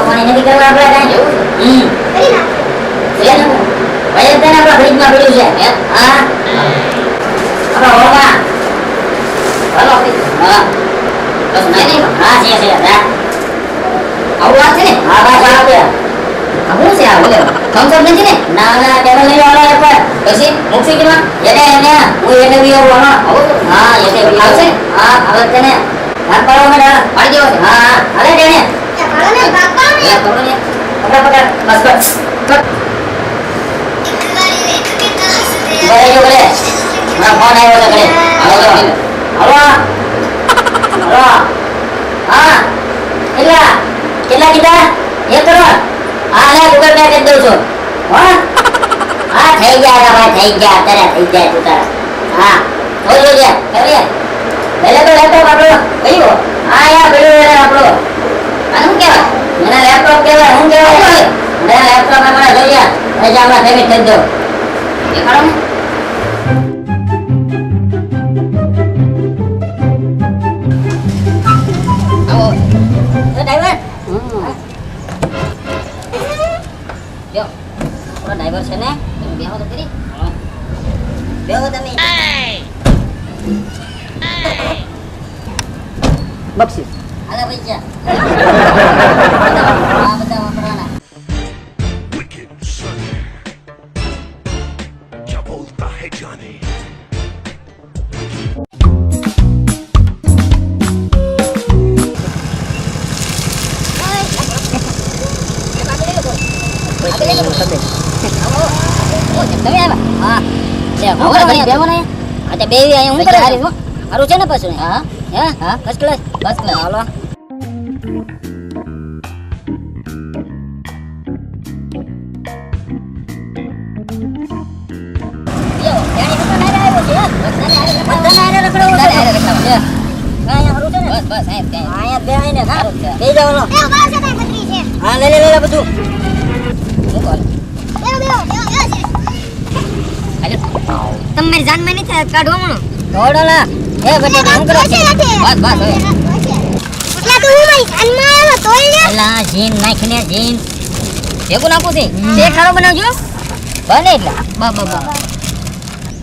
પાણી નથી કરવા આપણે કાઈ જવું કરી નાખ એનો ભાઈ તને આપણા ફ્રીજમાં પડ્યું છે હા આપણા હોલમાં હાલો હા બસ નહીં હા છે હા આવું વાત છે ને હા બસ આવે આવું છે આ બોલે થમ્સ નથી ને ના ના ટેબલ લઈ આવો પર પછી મુક્ષી કેમાં એને હું એને બી આવવાનો હા એને બી આવશે હા હવે તને હાથ પાડવા માટે પાડી દેવો હા અરે તેને પાડો ને બાપા ને પાડો ને પકડ બસ બસ બરે જો કરે મારા ફોન આવ્યો છે કરે હાલો હાલો હાલો હા કેટલા કીધા 1 કરોડ હા લે ગૂગલ પે કરી દઉં છું હા હા થઈ ગયા ભાઈ થઈ ગયા તારે થઈ જાય તું તારા હા થઈ ગયો છે કરીએ પહેલે તો લેપટોપ આપણો કયો હા યાર પેલું આપણો આ શું કહેવાય મને લેપટોપ કહેવાય હું કહેવાય મને લેપટોપ આપણે જોઈએ એટલે આપણે પેમેન્ટ કરી દો દેખાડો ને આવો એ ડ્રાઈવર જો ઓલો ડ્રાઈવર છે ને તમે બેહો તો કરી બેહો તમે બક્ષીસ હાલે પૈસા આ બધા વાપરવાના Wicked son. क्या बोलता है जाने હારું છે ને પાછું હા હા ફર્સ્ટ ક્લાસ હાલો તમારી જાન માં નથી કાઢવો મણો દોડોલા એ બેટા હું કરો બસ બસ હવે એટલે તું મારી જાન માં આવ્યો તોય ને અલા જીન નાખીને જીન ભેગું નાખું છે તે ખારો બનાવજો બને એટલે બા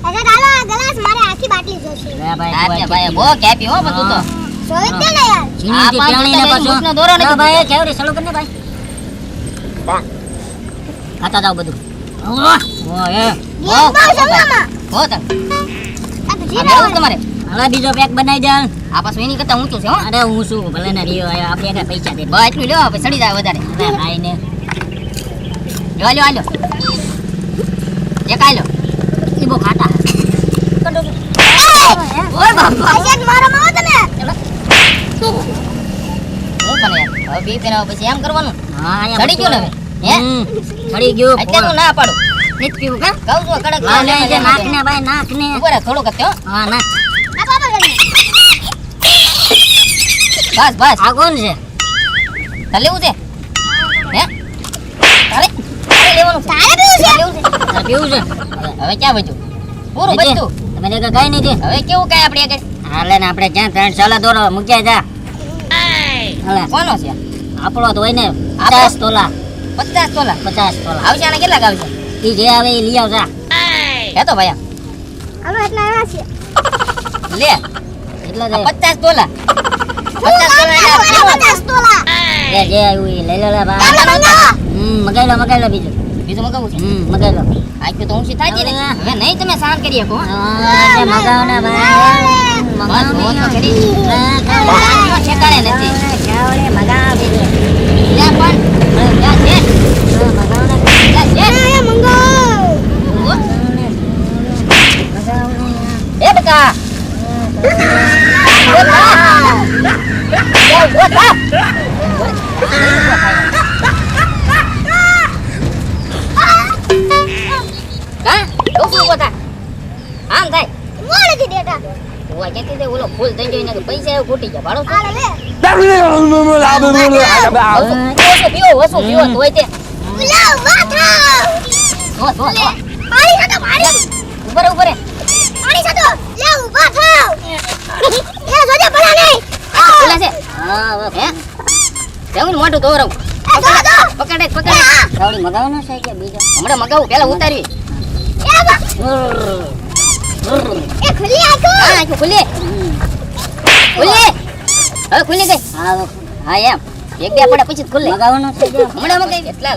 અરે ડાલો આ ગ્લાસ મારે આખી બાટલી જોશે લે ભાઈ ભાઈ બો કેપી હો બધું તો સોઈ દે ને યાર જીની થી પ્રાણી ને પાછો નો દોરો નથી ભાઈ કેવરી સળો કરને ભાઈ ખાતા જાવ બધું ઓ એ બહુ સંગમાં હો તા આ તો જીરા તમારે હવે બીજો પેક બનાવી દે આ પાછું એની કરતા ઊંચું છે હો અરે ઊંચું ભલે ના રીયો આપણે કે પૈસા દે બસ એટલું લ્યો પછી સડી જાય વધારે અરે ભાઈ ને લ્યો એક આલ્યો ઈ બહુ ખાટા ઓય બાપા આજ મારો માવો તમે હું કરે હવે બી પેલા પછી એમ કરવાનું હા અહીંયા સડી ગયો ને હે સડી ગયો અત્યારે ના પાડું નીત પીવું કા કહું છું કડક નાખ ને ભાઈ નાખ ને ઉપર થોડો કરતો હા ના બસ આ કોણ છે તારે લેવું છે હે તારે લેવાનું તારે પીવું છે હવે ક્યાં બચ્યું પૂરું બચ્યું તમે ને કઈ નહીં હવે કેવું કઈ આપણે કે હાલે ને આપણે ક્યાં ત્રણ સાલા દોરો મૂક્યા જા હાલે કોનો છે આપણો તો હોય ને 50 તોલા 50 તોલા આવશે આને કેટલા આવશે ઈ જે આવે એ લઈ આવજા હે તો ભાઈ હાલો એટલા આવ્યા છે લે એટલા જાય 50 તોલા 50 તોલા જે જે આવ્યું એ લઈ લે ભાઈ મગાઈ લો બીજું મગાવું છે મગાઈ લો આજ તો ઊંચી થાય ને હવે નહીં તમે શાંત કરી શકો મગાવો ને ભાઈ મગાવો તો કરી ઠેકાણે નથી ચાવડે મગાવ બીજું લે પણ જા છે મગાવો ને જા છે મંગાવ એ બકા આમ થાય મોડેથી ડેટા ઓય કેતી દે ઓલો ફૂલ થઈ ગયો ને પૈસા ખોટી ગયા ભાડો આ લે ઓસો પીવો તોય તે ઉલા વાથા ઓ પાણી સાતો પાણી ઉપર પાણી સાતો લે ઉભા થાવ મોઢું ધોવરાવું. પકડે પકડે. ગાવડી મગાવવાનો છે કે બીજો હમણાં મગાવું પેલા ઉતારવી. હા આખું ખુલી. ખુલી. હવે ખુલી ગઈ. હા એમ. એક બે પડે પછી જ ખુલે. મગાવવાનો છે કે હમણાં મગાવી એટલા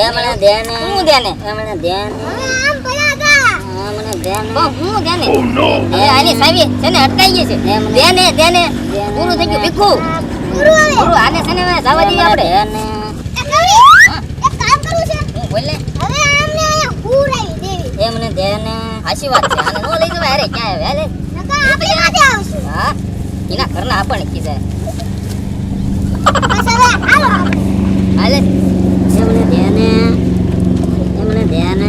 એમણે ધ્યાન હું ધ્યાને. એમણે ધ્યાન એમણે ધ્યાન હું ધ્યાને. Oh no! એ આની સાવી છે ને અટકાઈ ગઈ છે. ધ્યાને ધ્યાને પૂરું થઈ ગયું ભીખું. પૂરું આને છે ને હવે જવા દઈએ આપણે. હું બોલે એમણે ધ્યાન હાચી વાત છે. આને નો લઈ જવાય. અરે ક્યાં આવે હા એના ઘરના આપણને કીધા હાલે. એમણે ધ્યાન એમણે ધ્યાન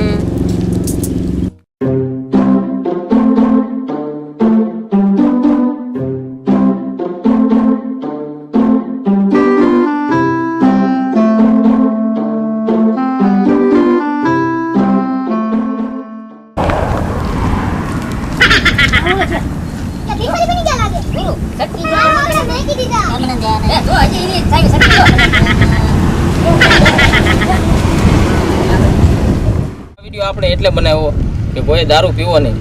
પૂરું સટકી ગયું. એમણે ધ્યાન એ જો હજી એની સાવી સટકી ગયો. વિડીયો આપણે એટલે બનાવ્યો કે કોઈ દારૂ પીવો નહીં.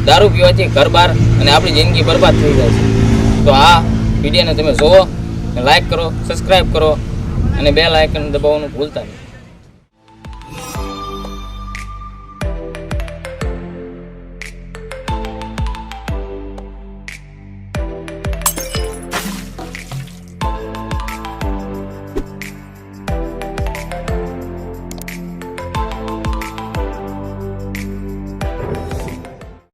દારૂ પીવાથી ઘર બાર અને આપણી જિંદગી બરબાદ થઈ જાય છે. તો આ વિડીયોને તમે જુઓ, લાઈક કરો, સબસ્ક્રાઈબ કરો અને બેલ આઇકન દબાવવાનું ભૂલતા નહીં.